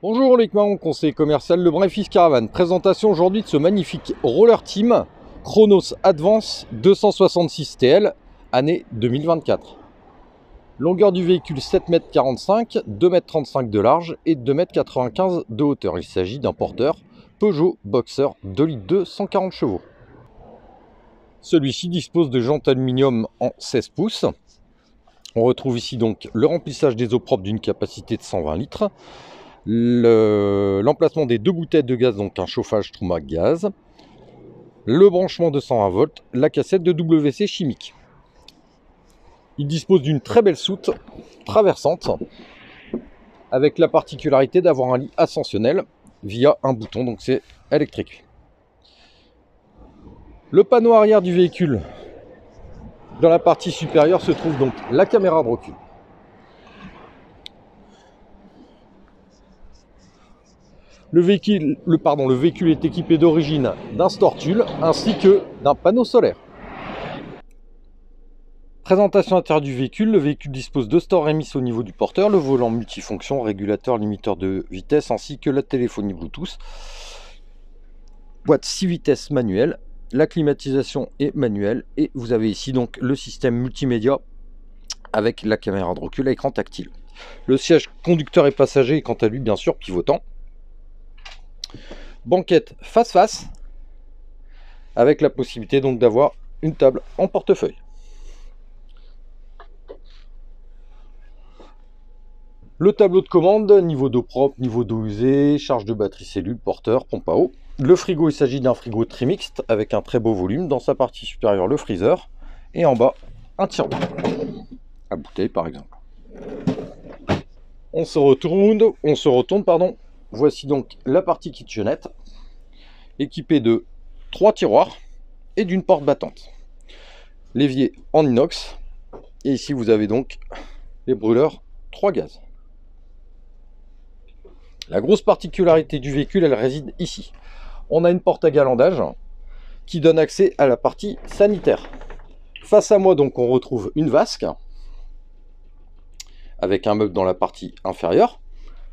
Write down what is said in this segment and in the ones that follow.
Bonjour les Marron, conseiller commercial Le Brin-Fils Caravane. Présentation aujourd'hui de ce magnifique roller team Chronos Advance 266 TL, année 2024. Longueur du véhicule 7,45 m, 2,35 m de large et 2,95 m de hauteur. Il s'agit d'un porteur Peugeot Boxer 2 litres 2, 140 chevaux. Celui-ci dispose de jantes aluminium en 16 pouces. On retrouve ici donc le remplissage des eaux propres d'une capacité de 120 litres. L'emplacement des deux bouteilles de gaz, donc un chauffage Troumac gaz, le branchement de 120 volts, la cassette de WC chimique. Il dispose d'une très belle soute traversante avec la particularité d'avoir un lit ascensionnel via un bouton, donc c'est électrique. Le panneau arrière du véhicule, dans la partie supérieure se trouve donc la caméra de recul. Le véhicule est équipé d'origine d'un Stortul ainsi que d'un panneau solaire. Présentation intérieure du véhicule. Le véhicule dispose de stores émis au niveau du porteur, le volant multifonction, régulateur, limiteur de vitesse ainsi que la téléphonie Bluetooth. Boîte 6 vitesses manuelle, la climatisation est manuelle et vous avez ici donc le système multimédia avec la caméra de recul à écran tactile. Le siège conducteur et passager est quant à lui bien sûr pivotant. Banquette face-face avec la possibilité donc d'avoir une table en portefeuille. Le tableau de commande, niveau d'eau propre, niveau d'eau usée, charge de batterie cellule, porteur, pompe à eau. Le frigo, il s'agit d'un frigo trimixte avec un très beau volume. Dans sa partie supérieure, le freezer et en bas, un tiroir à bouteille par exemple. On se retourne, pardon. Voici donc la partie kitchenette, équipée de 3 tiroirs et d'une porte battante. L'évier en inox. Et ici, vous avez donc les brûleurs 3 gaz. La grosse particularité du véhicule, elle réside ici. On a une porte à galandage qui donne accès à la partie sanitaire. Face à moi, donc, on retrouve une vasque avec un meuble dans la partie inférieure.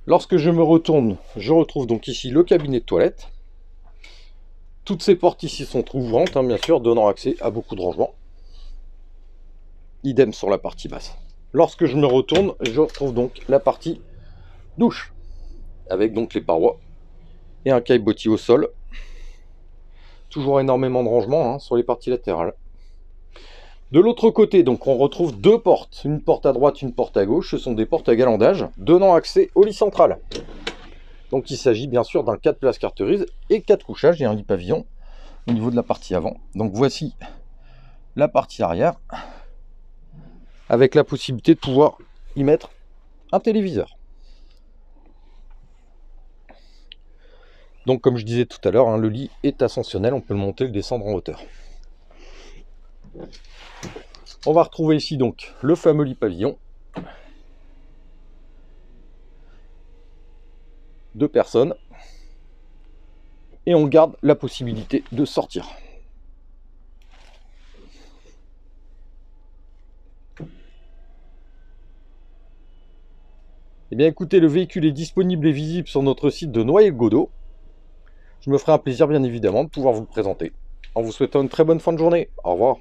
Lorsque je me retourne, je retrouve donc ici le cabinet de toilette. Toutes ces portes ici sont ouvrantes, bien sûr, donnant accès à beaucoup de rangements. Idem sur la partie basse. Lorsque je me retourne, je retrouve donc la partie douche, avec donc les parois et un caillebotis au sol. Toujours énormément de rangements sur les parties latérales. De l'autre côté, donc, on retrouve deux portes, une porte à droite, une porte à gauche. Ce sont des portes à galandage donnant accès au lit central. Donc il s'agit bien sûr d'un 4 places carterise et 4 couchages et un lit pavillon au niveau de la partie avant. Donc voici la partie arrière avec la possibilité de pouvoir y mettre un téléviseur. Donc comme je disais tout à l'heure, le lit est ascensionnel, on peut le monter, le descendre en hauteur. On va retrouver ici donc le fameux lit pavillon. 2 personnes. Et on garde la possibilité de sortir. Eh bien écoutez, le véhicule est disponible et visible sur notre site de Noyers-le-Godault. Je me ferai un plaisir bien évidemment de pouvoir vous le présenter. En vous souhaitant une très bonne fin de journée. Au revoir.